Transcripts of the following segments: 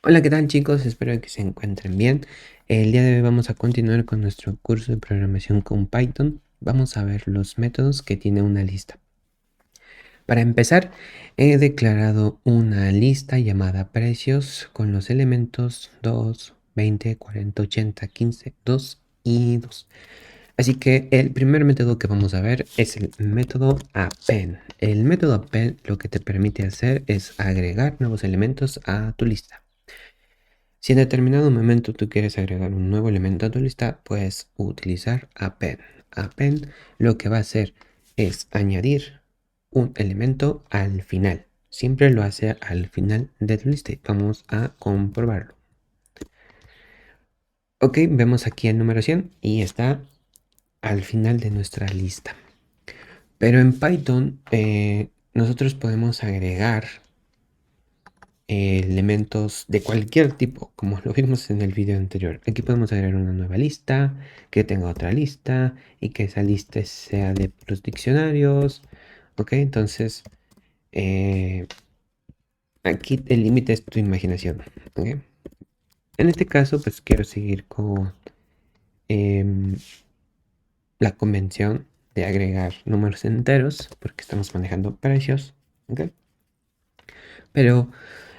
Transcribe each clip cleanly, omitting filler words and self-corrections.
Hola, ¿qué tal chicos? Espero que se encuentren bien. El día de hoy vamos a continuar con nuestro curso de programación con Python. Vamos a ver los métodos que tiene una lista. Para empezar, he declarado una lista llamada precios con los elementos 2, 20, 40, 80, 15, 2 y 2. Así que el primer método que vamos a ver es el método append. El método append lo que te permite hacer es agregar nuevos elementos a tu lista. Si en determinado momento tú quieres agregar un nuevo elemento a tu lista, puedes utilizar append. Append lo que va a hacer es añadir un elemento al final. Siempre lo hace al final de tu lista. Vamos a comprobarlo. Ok, vemos aquí el número 100 y está al final de nuestra lista. Pero en Python nosotros podemos agregar elementos de cualquier tipo, como lo vimos en el video anterior. Aquí podemos agregar una nueva lista, que tenga otra lista y que esa lista sea de puros diccionarios. Ok, entonces aquí el límite es tu imaginación. ¿Ok? En este caso, pues quiero seguir con em, la convención de agregar números enteros, porque estamos manejando precios. ¿Ok? Pero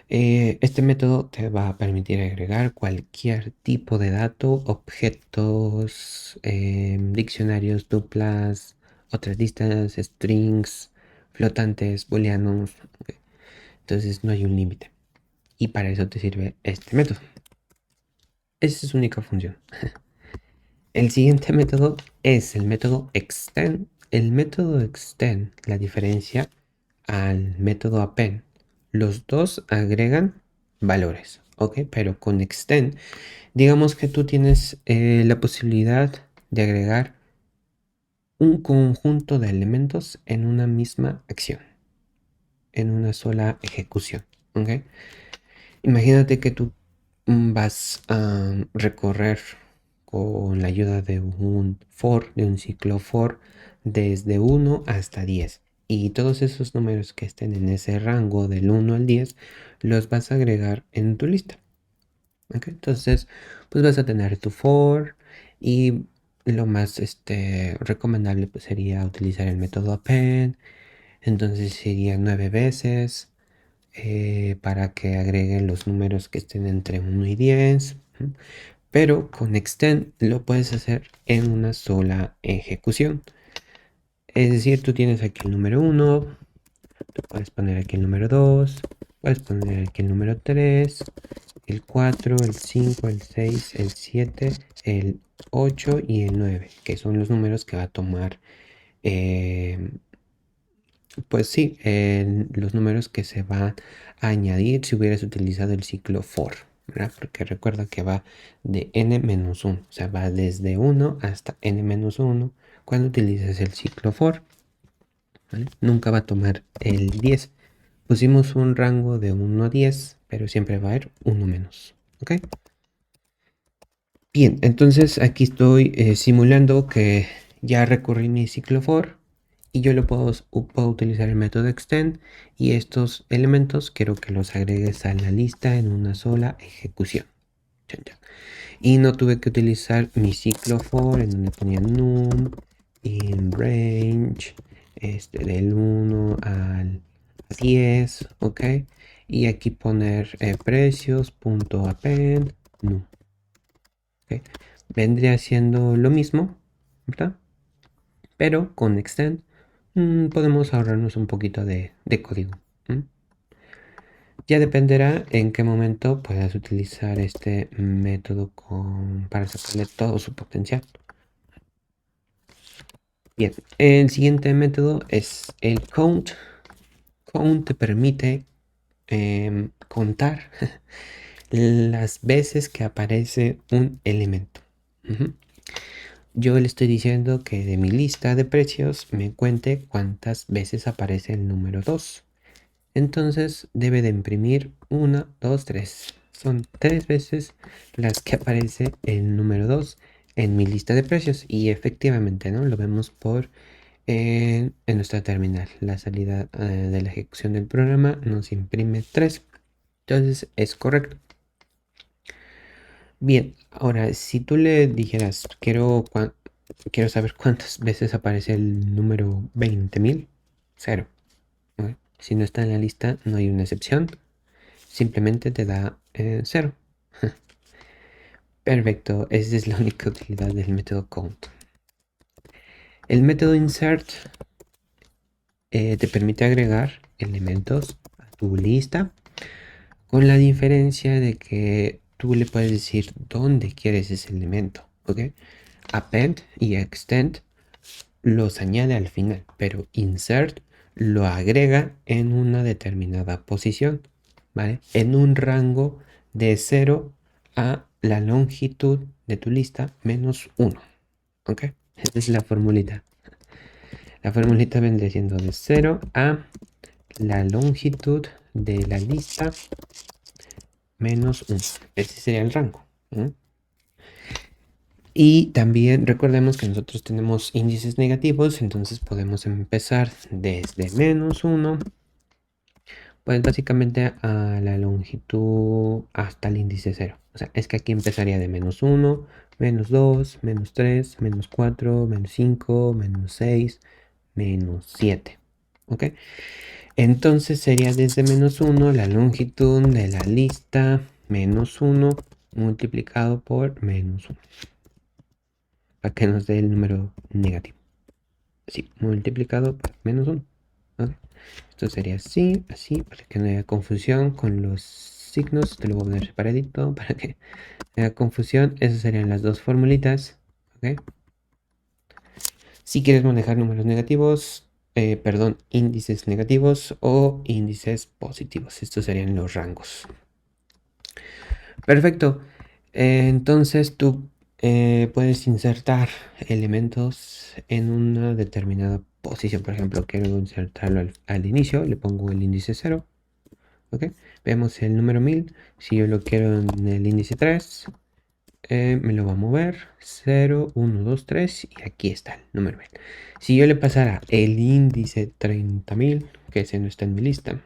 este método te va a permitir agregar cualquier tipo de dato, objetos, diccionarios, duplas, otras listas, strings, flotantes, booleanos. Ok. Entonces no hay un límite. Y para eso te sirve este método. Esa es su única función. El siguiente método es el método extend. El método extend, la diferencia al método append. Los dos agregan valores, ¿ok? Pero con extend, digamos que tú tienes la posibilidad de agregar un conjunto de elementos en una misma acción, en una sola ejecución, ¿ok? Imagínate que tú vas a recorrer con la ayuda de un for, de un ciclo for, desde 1 hasta 10. Y todos esos números que estén en ese rango del 1 al 10 los vas a agregar en tu lista. ¿Ok? Entonces, pues vas a tener tu for y lo más recomendable pues, sería utilizar el método append. Entonces sería 9 veces para que agreguen los números que estén entre 1 y 10. Pero con extend lo puedes hacer en una sola ejecución. Es decir, tú tienes aquí el número 1, puedes poner aquí el número 2, puedes poner aquí el número 3, el 4, el 5, el 6, el 7, el 8 y el 9, que son los números que va a tomar, eh, pues sí, los números que se van a añadir si hubieras utilizado el ciclo for, ¿verdad? Porque recuerda que va de n-1, o sea, va desde 1 hasta n-1 cuando utilizas el ciclo for, ¿vale? Nunca va a tomar el 10. Pusimos un rango de 1 a 10, pero siempre va a haber uno menos, ¿ok? Bien, entonces aquí estoy simulando que ya recorrí mi ciclo for y yo puedo utilizar el método extend y estos elementos quiero que los agregues a la lista en una sola ejecución. Chan, chan. Y no tuve que utilizar mi ciclo for en donde ponía num, in range, del 1 al 10, ¿ok? Y aquí poner precios.append num. ¿Ok? Vendría siendo lo mismo, ¿verdad? Pero con extend podemos ahorrarnos un poquito de código. ¿M? Ya dependerá en qué momento puedas utilizar este método para sacarle todo su potencial. Bien, el siguiente método es el count. Count te permite contar las veces que aparece un elemento. Ujú. Yo le estoy diciendo que de mi lista de precios me cuente cuántas veces aparece el número 2. Entonces debe de imprimir 1, 2, 3. Son 3 veces las que aparece el número 2 en mi lista de precios. Y efectivamente, ¿no? Lo vemos en nuestra terminal. La salida de la ejecución del programa nos imprime 3. Entonces es correcto. Bien, ahora si tú le dijeras, quiero saber cuántas veces aparece el número 20.000, cero. ¿Ok? Si no está en la lista, no hay una excepción. Simplemente te da cero. Perfecto, esa es la única utilidad del método count. El método insert te permite agregar elementos a tu lista, con la diferencia de que tú le puedes decir dónde quieres ese elemento, ¿ok? Append y extend los añade al final, pero insert lo agrega en una determinada posición, ¿vale? En un rango de 0 a la longitud de tu lista menos 1, ¿ok? Esa es la formulita. La formulita vendría siendo de 0 a la longitud de la lista menos 1. Ese sería el rango. Y también recordemos que nosotros tenemos índices negativos, entonces podemos empezar desde menos 1, pues básicamente a la longitud hasta el índice 0. O sea, es que aquí empezaría de menos 1, menos 2, menos 3, menos 4, menos 5, menos 6, menos 7. ¿Ok? Entonces sería desde menos 1 la longitud de la lista menos 1 multiplicado por menos 1, para que nos dé el número negativo. Sí, multiplicado por menos 1. ¿Ok? Esto sería así, así, para que no haya confusión con los signos. Te lo voy a poner separadito para que no haya confusión. Esas serían las dos formulitas. ¿Ok? Si quieres manejar números negativos, perdón, índices negativos o índices positivos. Estos serían los rangos. Perfecto. Entonces tú puedes insertar elementos en una determinada posición. Por ejemplo, quiero insertarlo al inicio, le pongo el índice 0. ¿Ok? Vemos el número 1000. Si yo lo quiero en el índice 3, me lo va a mover 0, 1, 2, 3 y aquí está el número 1000. Si yo le pasara el índice 30.000, que ese no está en mi lista,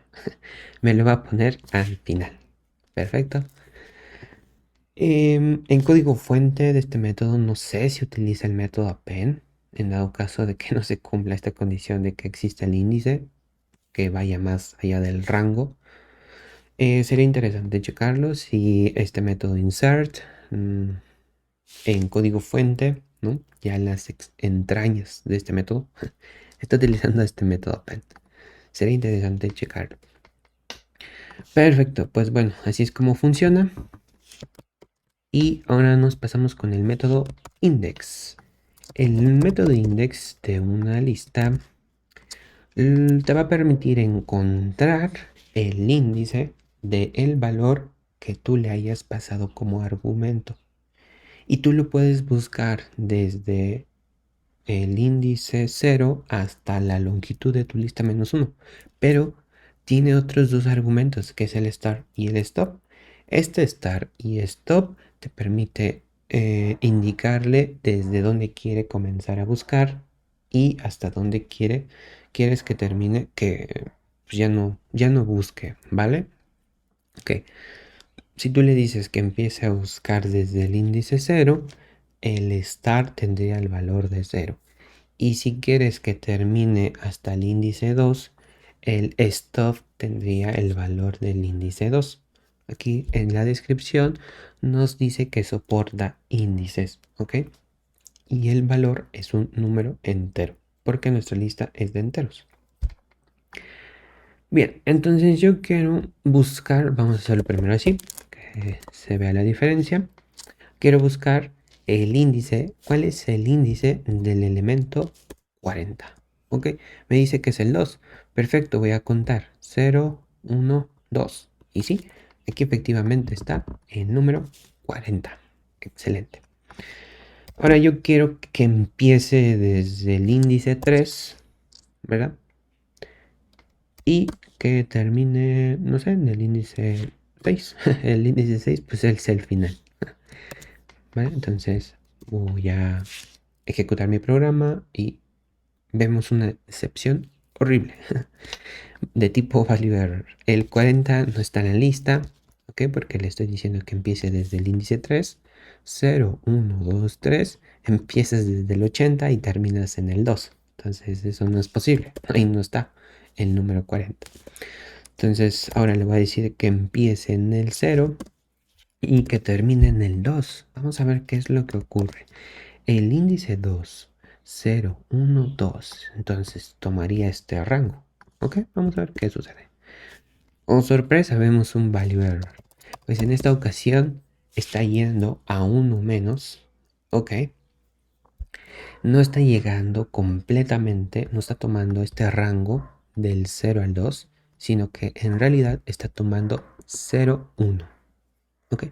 me lo va a poner al final. Perfecto. En código fuente de este método no sé si utiliza el método append, en dado caso de que no se cumpla esta condición de que exista el índice que vaya más allá del rango. Sería interesante checarlo si este método insert en código fuente, ¿no? Ya en las entrañas de este método está utilizando este método append. Sería interesante checarlo. Perfecto, pues bueno, así es como funciona. Y ahora nos pasamos con el método index. El método index de una lista te va a permitir encontrar el índice del valor que tú le hayas pasado como argumento. Y tú lo puedes buscar desde el índice 0 hasta la longitud de tu lista menos 1. Pero tiene otros dos argumentos, que es el start y el stop. Este start y stop te permite indicarle desde dónde quiere comenzar a buscar y hasta dónde quieres que termine, que pues, ya no busque, ¿vale? Ok. Si tú le dices que empiece a buscar desde el índice 0, el start tendría el valor de 0. Y si quieres que termine hasta el índice 2, el stop tendría el valor del índice 2. Aquí en la descripción nos dice que soporta índices, ¿ok? Y el valor es un número entero, porque nuestra lista es de enteros. Bien, entonces yo quiero buscar, vamos a hacerlo primero así, que se vea la diferencia. Quiero buscar el índice. ¿Cuál es el índice del elemento 40? Ok, me dice que es el 2. Perfecto, voy a contar 0, 1, 2. Y sí, aquí efectivamente está el número 40. Excelente. Ahora yo quiero que empiece desde el índice 3, ¿verdad? Y que termine, no sé, en el índice 6. El índice 6 pues es el final. ¿Vale? Entonces voy a ejecutar mi programa y vemos una excepción horrible de tipo value error. El 40 no está en la lista, ¿ok? Porque le estoy diciendo que empiece desde el índice 3. 0, 1, 2, 3, empiezas desde el 80 y terminas en el 2. Entonces eso no es posible. Ahí no está el número 40. Entonces ahora le voy a decir que empiece en el 0 y que termine en el 2. Vamos a ver qué es lo que ocurre. El índice 2, 0, 1, 2. Entonces tomaría este rango. Ok, vamos a ver qué sucede. Oh, sorpresa, vemos un value error. Pues en esta ocasión está yendo a uno menos. Ok. No está llegando completamente, no está tomando este rango del 0 al 2, sino que en realidad está tomando 0, 1. Ok.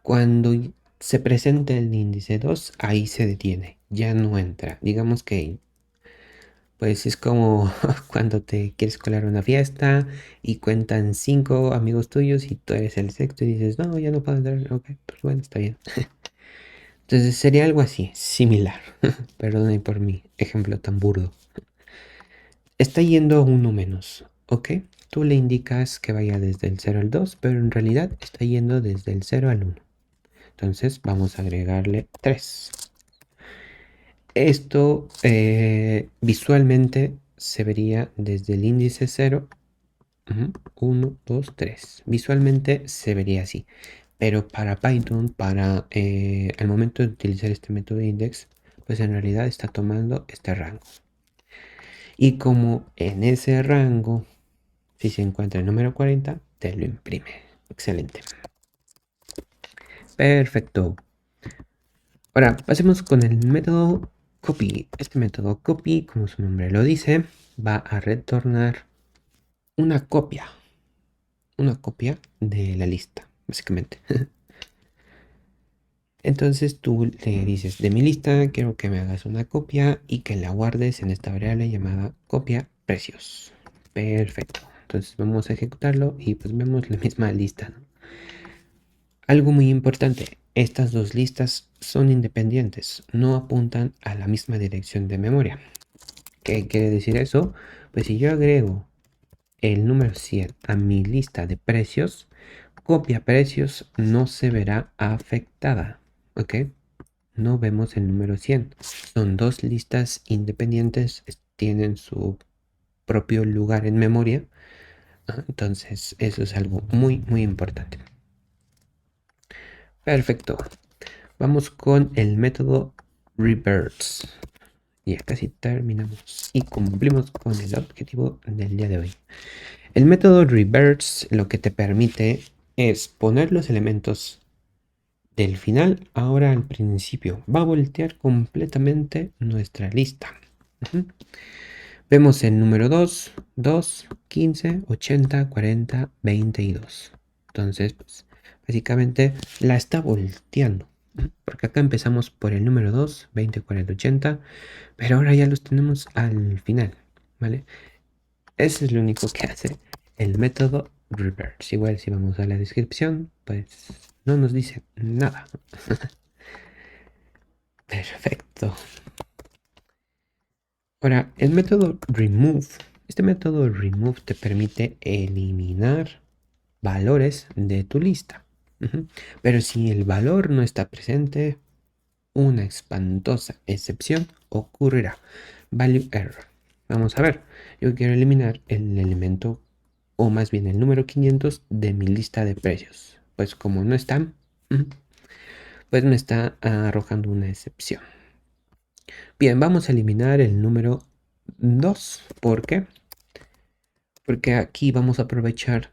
Cuando se presenta el índice 2, ahí se detiene, ya no entra. Digamos que pues es como cuando te quieres colar a una fiesta y cuentan 5 amigos tuyos y tú eres el sexto y dices, no, ya no puedo entrar. Ok, pues bueno, está bien. Entonces sería algo así, similar. Perdona por mi ejemplo tan burdo. Está yendo a uno menos, ¿ok? Tú le indicas que vaya desde el 0 al 2, pero en realidad está yendo desde el 0 al 1. Entonces vamos a agregarle 3. Esto visualmente se vería desde el índice 0, 1, 2, 3. Visualmente se vería así. Pero para Python, para al momento de utilizar este método index, pues en realidad está tomando este rango. Y como en ese rango, si se encuentra el número 40, te lo imprime. Excelente. Perfecto. Ahora pasemos con el método copy. Este método copy, como su nombre lo dice, va a retornar una copia. Una copia de la lista, básicamente. Entonces tú le dices de mi lista, quiero que me hagas una copia y que la guardes en esta variable llamada copia precios. Perfecto. Entonces vamos a ejecutarlo y pues vemos la misma lista, ¿no? Algo muy importante, estas dos listas son independientes, no apuntan a la misma dirección de memoria. ¿Qué quiere decir eso? Pues si yo agrego el número 100 a mi lista de precios, copia precios no se verá afectada. ¿Ok? No vemos el número 100. Son dos listas independientes, tienen su propio lugar en memoria. Entonces, eso es algo muy, muy importante. Perfecto. Vamos con el método reverse. Ya casi terminamos y cumplimos con el objetivo del día de hoy. El método reverse lo que te permite es poner los elementos del final ahora al principio. Va a voltear completamente nuestra lista. Vemos el número 2, 2, 15, 80, 40, 22. Entonces, pues, básicamente la está volteando. Porque acá empezamos por el número 2, 20, 40, 80. Pero ahora ya los tenemos al final. ¿Vale? Eso es lo único que hace el método reverse. Igual si vamos a la descripción, pues no nos dice nada. Perfecto. Ahora, el método remove. Este método remove te permite eliminar valores de tu lista. Pero si el valor no está presente, una espantosa excepción ocurrirá. Value error. Vamos a ver. Yo quiero eliminar el elemento, o más bien el número 500 de mi lista de precios. Pues como no están, pues me está arrojando una excepción. Bien, vamos a eliminar el número 2. ¿Por qué? Porque aquí vamos a aprovechar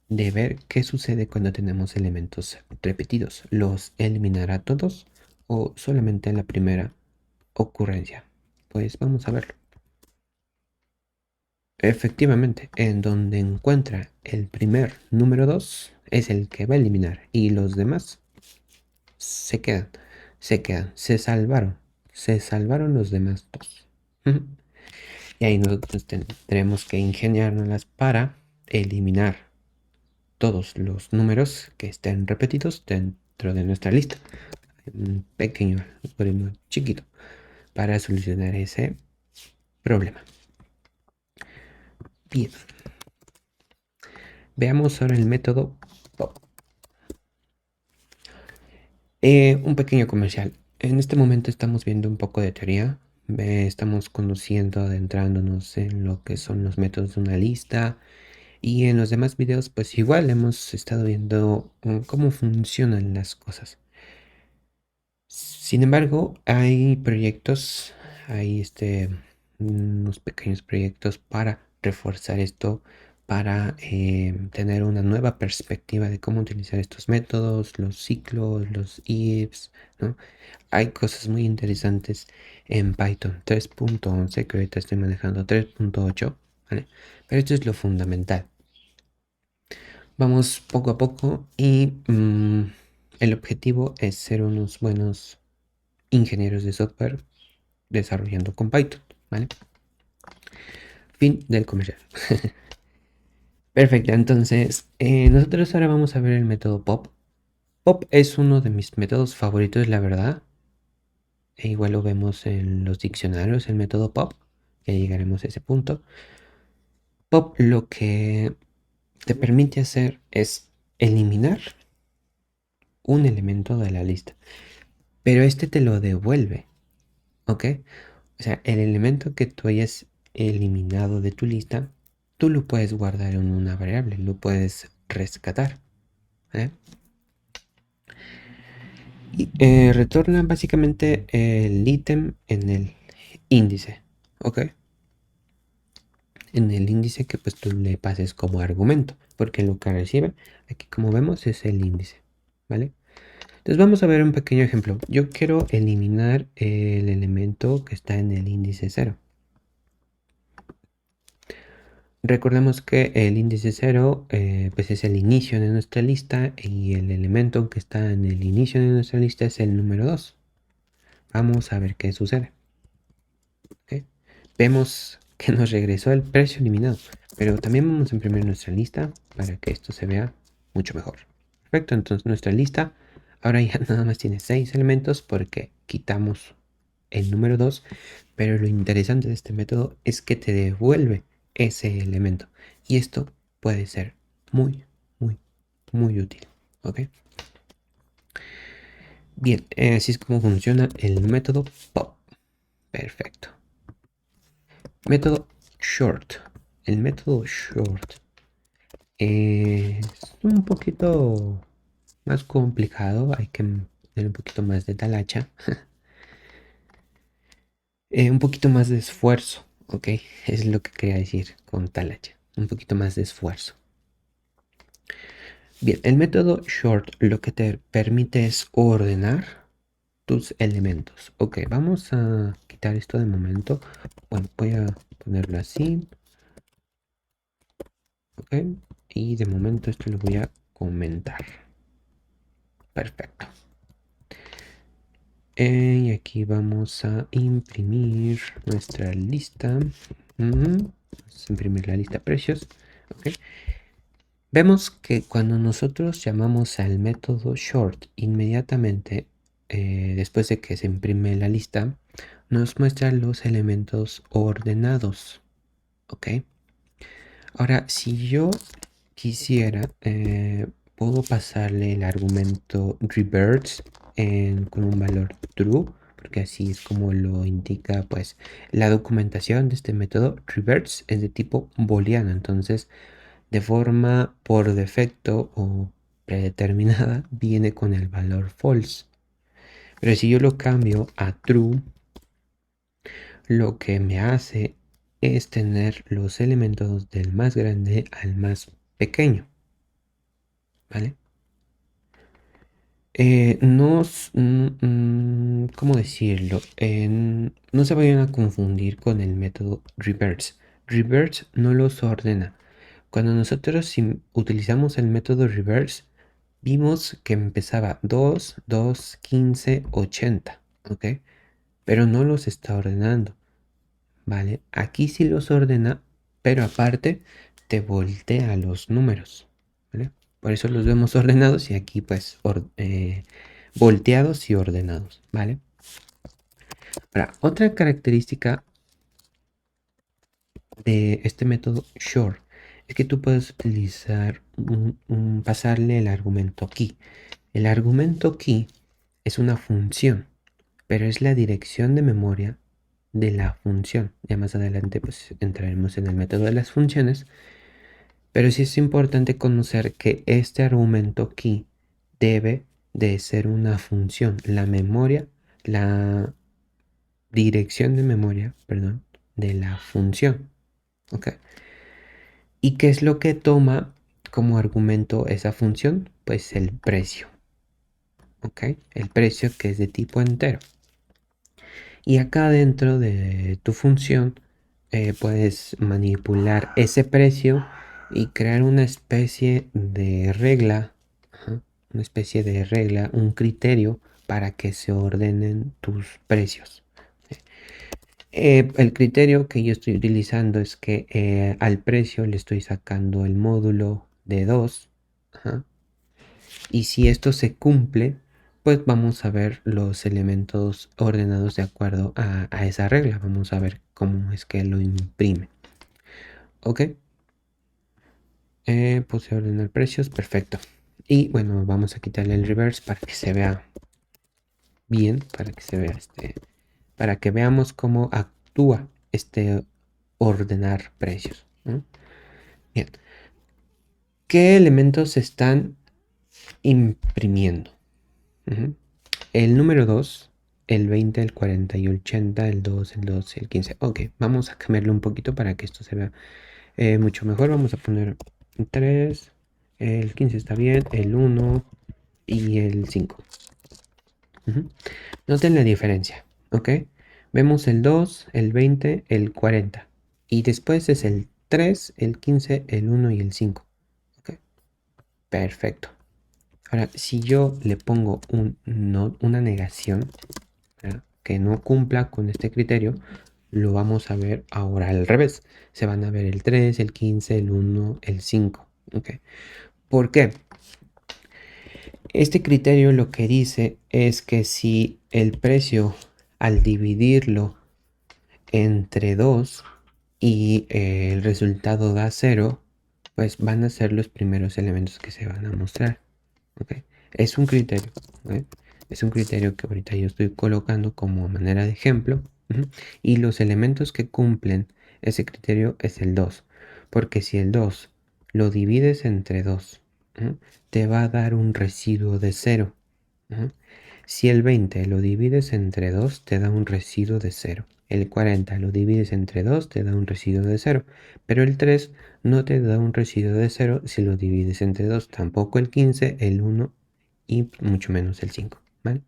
de ver qué sucede cuando tenemos elementos repetidos. ¿Los eliminará todos o solamente la primera ocurrencia? Pues vamos a verlo. Efectivamente, en donde encuentra el primer número 2 es el que va a eliminar y los demás se quedan, se salvaron, los demás dos. Y ahí nosotros tendremos que ingeniárnoslas para eliminar todos los números que estén repetidos dentro de nuestra lista. Un pequeño algoritmo chiquito para solucionar ese problema. Bien, veamos ahora el método pop. Un pequeño comercial. En este momento estamos viendo un poco de teoría. Estamos conociendo, adentrándonos en lo que son los métodos de una lista. Y en los demás videos, pues igual hemos estado viendo cómo funcionan las cosas. Sin embargo, hay proyectos, hay unos pequeños proyectos para reforzar esto, para tener una nueva perspectiva de cómo utilizar estos métodos, los ciclos, los ifs, ¿no? Hay cosas muy interesantes en Python 3.11, que ahorita estoy manejando 3.8, ¿vale? Pero esto es lo fundamental. Vamos poco a poco y el objetivo es ser unos buenos ingenieros de software desarrollando con Python, ¿vale? Fin del comercial. Perfecto, entonces nosotros ahora vamos a ver el método pop. Pop es uno de mis métodos favoritos, la verdad. E igual lo vemos en los diccionarios, el método pop. Ya llegaremos a ese punto. Pop lo que te permite hacer es eliminar un elemento de la lista, pero este te lo devuelve, ¿ok? O sea, el elemento que tú hayas eliminado de tu lista, tú lo puedes guardar en una variable, lo puedes rescatar, ¿eh? Y retorna básicamente el ítem en el índice, ¿ok? En el índice que pues tú le pases como argumento, porque lo que recibe aquí como vemos es el índice, ¿vale? Entonces vamos a ver un pequeño ejemplo. Yo quiero eliminar el elemento que está en el índice 0. Recordemos que el índice 0 pues es el inicio de nuestra lista y el elemento que está en el inicio de nuestra lista es el número 2. Vamos a ver qué sucede. ¿Ok? Vemos que nos regresó el precio eliminado, pero también vamos a imprimir nuestra lista para que esto se vea mucho mejor. Perfecto, entonces nuestra lista ahora ya nada más tiene 6 elementos porque quitamos el número 2, pero lo interesante de este método es que te devuelve ese elemento y esto puede ser muy, muy, muy útil. ¿Ok? Bien, así es como funciona el método pop. Perfecto. Método short. El método short es un poquito más complicado, hay que tener un poquito más de talacha, un poquito más de esfuerzo, ¿ok? Es lo que quería decir con talacha, un poquito más de esfuerzo. Bien, el método short lo que te permite es ordenar tus elementos. Ok, vamos a quitar esto de momento. Bueno, voy a ponerlo así. Ok, y de momento esto lo voy a comentar. Perfecto. Y aquí vamos a imprimir nuestra lista. Vamos a imprimir la lista precios. Ok. Vemos que cuando nosotros llamamos al método short, inmediatamente después de que se imprime la lista, nos muestra los elementos ordenados. Ok. Ahora, si yo quisiera, puedo pasarle el argumento reverse con un valor true, porque así es como lo indica pues la documentación de este método. Reverse es de tipo booleano, entonces de forma por defecto o predeterminada viene con el valor false. Pero si yo lo cambio a true, lo que me hace es tener los elementos del más grande al más pequeño, ¿vale? ¿Cómo decirlo? No se vayan a confundir con el método reverse. Reverse no los ordena. Cuando nosotros utilizamos el método reverse, vimos que empezaba 2, 2, 15, 80, ¿ok? Pero no los está ordenando, ¿vale? Aquí sí los ordena, pero aparte te voltea los números, ¿vale? Por eso los vemos ordenados y aquí pues volteados y ordenados, ¿vale? Ahora, otra característica de este método short es que tú puedes utilizar pasarle el argumento key. El argumento key es una función, pero es la dirección de memoria de la función. Ya más adelante pues entraremos en el método de las funciones, pero sí es importante conocer que este argumento key debe de ser una función. La memoria, la dirección de memoria, perdón, de la función. ¿Ok? ¿Y qué es lo que toma como argumento esa función? Pues el precio. ¿Ok? El precio que es de tipo entero. Y acá dentro de tu función puedes manipular ese precio y crear una especie de regla, ajá, una especie de regla, un criterio para que se ordenen tus precios. El criterio que yo estoy utilizando es que al precio le estoy sacando el módulo de 2. Ajá, y si esto se cumple, pues vamos a ver los elementos ordenados de acuerdo a esa regla. Vamos a ver cómo es que lo imprime. Ok, puse ordenar precios, perfecto. Y bueno, vamos a quitarle el reverse para que se vea bien, para que se vea para que veamos cómo actúa este ordenar precios, ¿no? Bien, ¿qué elementos se están imprimiendo? Ujú. El número 2, el 20, el 40 y el 80, el 2, el 12, el 15. Ok, vamos a cambiarlo un poquito para que esto se vea mucho mejor. Vamos a poner 3, el 15 está bien, el 1 y el 5. Ujú. Noten la diferencia, ¿ok? Vemos el 2, el 20, el 40. Y después es el 3, el 15, el 1 y el 5. ¿Ok? Perfecto. Ahora, si yo le pongo una negación, ¿verdad?, que no cumpla con este criterio, lo vamos a ver ahora al revés. Se van a ver el 3, el 15, el 1, el 5. ¿Ok? ¿Por qué? Este criterio lo que dice es que si el precio al dividirlo entre 2 y el resultado da 0, pues van a ser los primeros elementos que se van a mostrar. ¿Ok? Es un criterio. ¿Ok? Es un criterio que ahorita yo estoy colocando como manera de ejemplo. Ujú. Y los elementos que cumplen ese criterio es el 2. Porque si el 2 lo divides entre 2, ¿no?, te va a dar un residuo de 0. ¿No? Si el 20 lo divides entre 2, te da un residuo de 0. El 40 lo divides entre 2, te da un residuo de 0. Pero el 3 no te da un residuo de 0 si lo divides entre 2. Tampoco el 15, el 1 y mucho menos el 5. ¿Vale?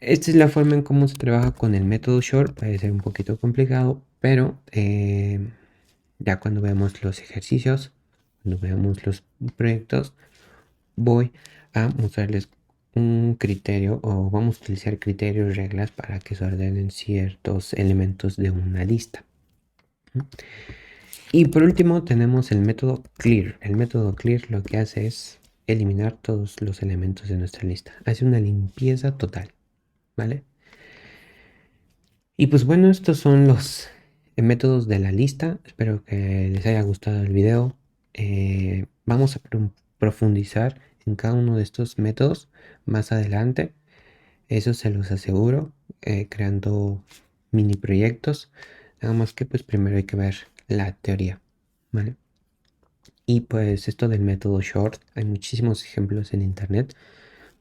Esta es la forma en cómo se trabaja con el método short. Puede ser un poquito complicado, pero ya cuando veamos los ejercicios, cuando veamos los proyectos, voy a mostrarles un criterio, o vamos a utilizar criterios y reglas para que se ordenen ciertos elementos de una lista. Y por último tenemos el método clear. El método clear lo que hace es eliminar todos los elementos de nuestra lista. Hace una limpieza total, ¿vale? Y pues bueno, estos son los métodos de la lista. Espero que les haya gustado el video. Vamos a profundizar en cada uno de estos métodos más adelante. Eso se los aseguro, creando mini proyectos. Nada más que pues primero hay que ver la teoría, ¿vale? Y pues esto del método short, hay muchísimos ejemplos en internet.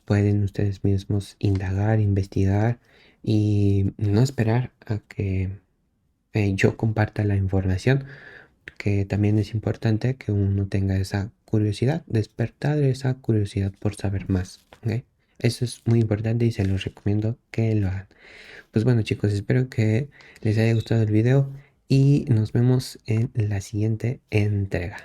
Pueden ustedes mismos indagar, investigar y no esperar a que yo comparta la información, que también es importante que uno tenga esa curiosidad, despertar esa curiosidad por saber más. ¿Ok? Eso es muy importante y se los recomiendo que lo hagan. Pues bueno, chicos, espero que les haya gustado el video y nos vemos en la siguiente entrega.